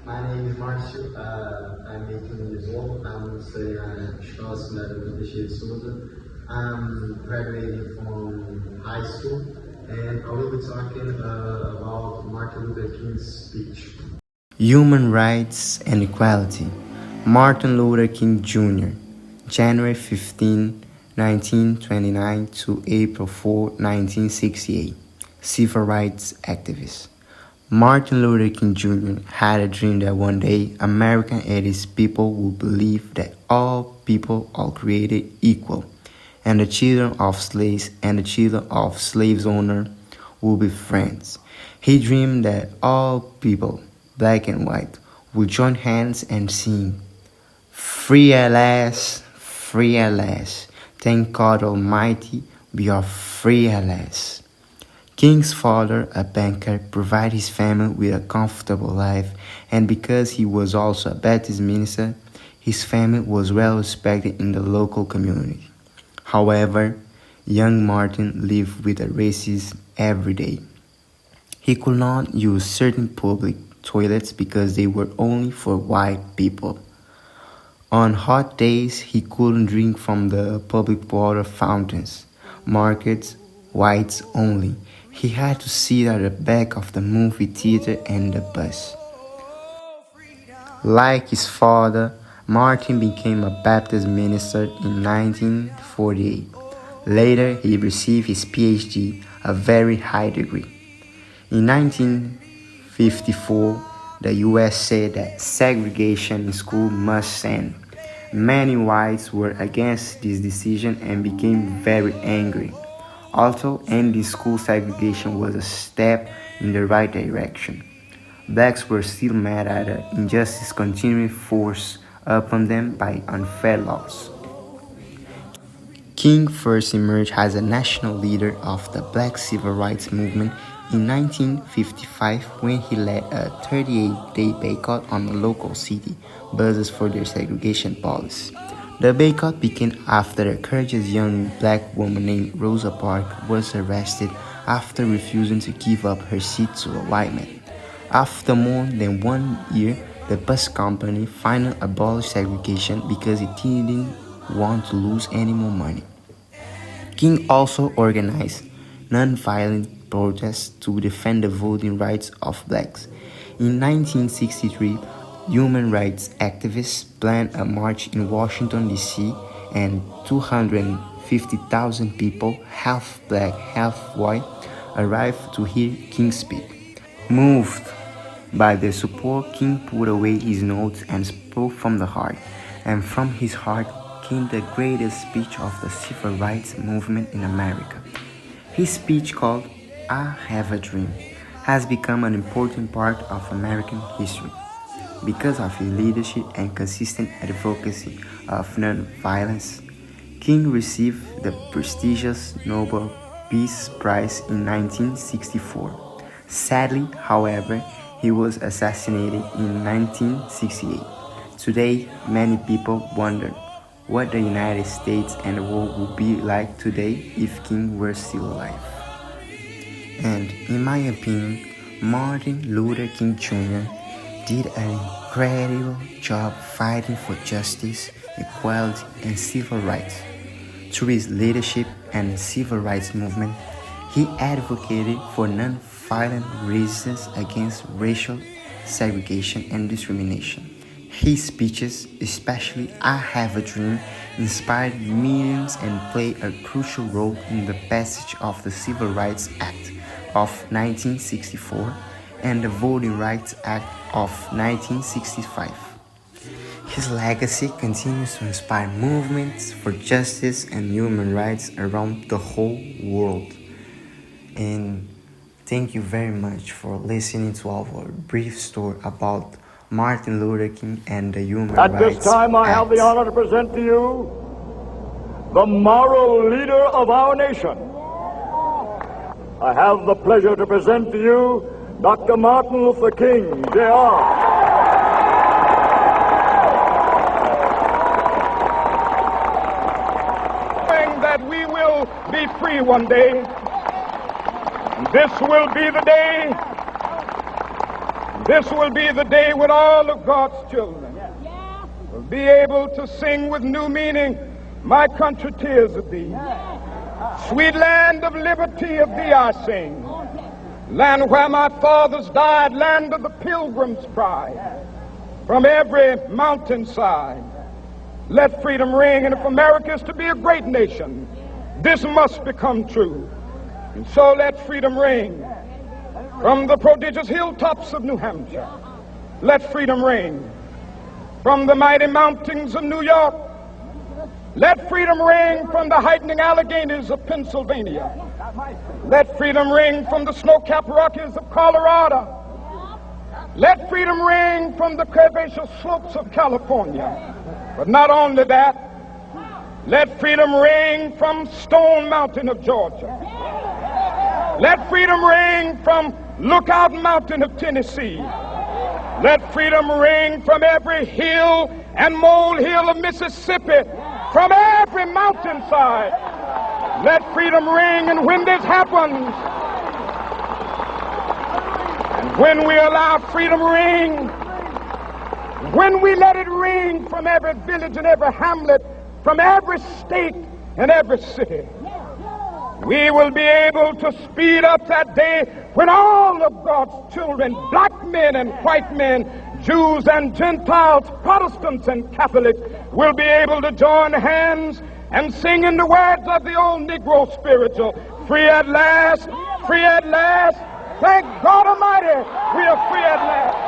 My name is Marcio. I'm 18 years old. I'm studying at Escola Secundária Teixeira Sousa. I'm graduating from high school, and I will be talking about Martin Luther King's speech. Human Rights and Equality. Martin Luther King Jr., January 15, 1929 to April 4, 1968. Civil rights activist. Martin Luther King Jr. had a dream that one day America and its people would believe that all people are created equal, and the children of slaves and the children of slaves owners will be friends. He dreamed that all people, black and white, would join hands and sing, "Free at last, free at last. Thank God Almighty, we are free at last." King's father, a banker, provided his family with a comfortable life, and because he was also a Baptist minister, his family was well respected in the local community. However, young Martin lived with a racism every day. He could not use certain public toilets because they were only for white people. On hot days, he couldn't drink from the public water fountains, markets, whites only. He had to sit at the back of the movie theater and the bus. Like his father, Martin became a Baptist minister in 1948. Later, he received his PhD, a very high degree. In 1954, the U.S. said that segregation in school must end. Many whites were against this decision and became very angry. Although ending school segregation was a step in the right direction, blacks were still mad at the injustice continually forced upon them by unfair laws. King first emerged as a national leader of the Black Civil Rights Movement in 1955 when he led a 38-day boycott on the local city buses for their segregation policy. The boycott began after a courageous young black woman named Rosa Parks was arrested after refusing to give up her seat to a white man. After more than 1 year, the bus company finally abolished segregation because it didn't want to lose any more money. King also organized non-violent protests to defend the voting rights of blacks. In 1963, human rights activists planned a march in Washington, D.C., and 250,000 people, half black, half white, arrived to hear King speak. Moved by their support, King put away his notes and spoke from the heart, and from his heart came the greatest speech of the civil rights movement in America. His speech, called "I Have a Dream," has become an important part of American history. Because of his leadership and consistent advocacy of non-violence, King received the prestigious Nobel Peace Prize in 1964. Sadly, however, he was assassinated in 1968. Today, many people wonder what the United States and the world would be like today if King were still alive. And in my opinion, Martin Luther King Jr. did an incredible job fighting for justice, equality, and civil rights. Through his leadership and civil rights movement, he advocated for non-violent resistance against racial segregation and discrimination. His speeches, especially "I Have a Dream," inspired millions and played a crucial role in the passage of the Civil Rights Act of 1964 and the Voting Rights Act of 1965. His legacy continues to inspire movements for justice and human rights around the whole world. And thank you very much for listening to our brief story about Martin Luther King and the Human Rights Act. At this time, I have the honor to present to you the moral leader of our nation. I have the pleasure to present to you Dr. Martin Luther King, Jr. That we will be free one day. This will be the day This will be the day when all of God's children will be able to sing with new meaning, my country, tears of thee. Sweet land of liberty, of thee I sing. Land where my fathers died, land of the pilgrim's pride. From every mountainside, let freedom ring. And if America is to be a great nation, this must become true. And so let freedom ring. From the prodigious hilltops of New Hampshire, let freedom ring. From the mighty mountains of New York, let freedom ring. From the heightening Alleghenies of Pennsylvania, let freedom ring. From the snow-capped Rockies of Colorado, let freedom ring. From the curvaceous slopes of California. But not only that, let freedom ring from Stone Mountain of Georgia. Let freedom ring from Lookout Mountain of Tennessee. Let freedom ring from every hill and molehill of Mississippi, from every mountainside. Let freedom ring. And when this happens, and when we allow freedom ring, when we let it ring from every village and every hamlet, from every state and every city, we will be able to speed up that day when all of God's children, black men and white men, Jews and Gentiles, Protestants and Catholics, will be able to join hands and sing in the words of the old Negro spiritual, free at last, free at last. Thank God Almighty, we are free at last.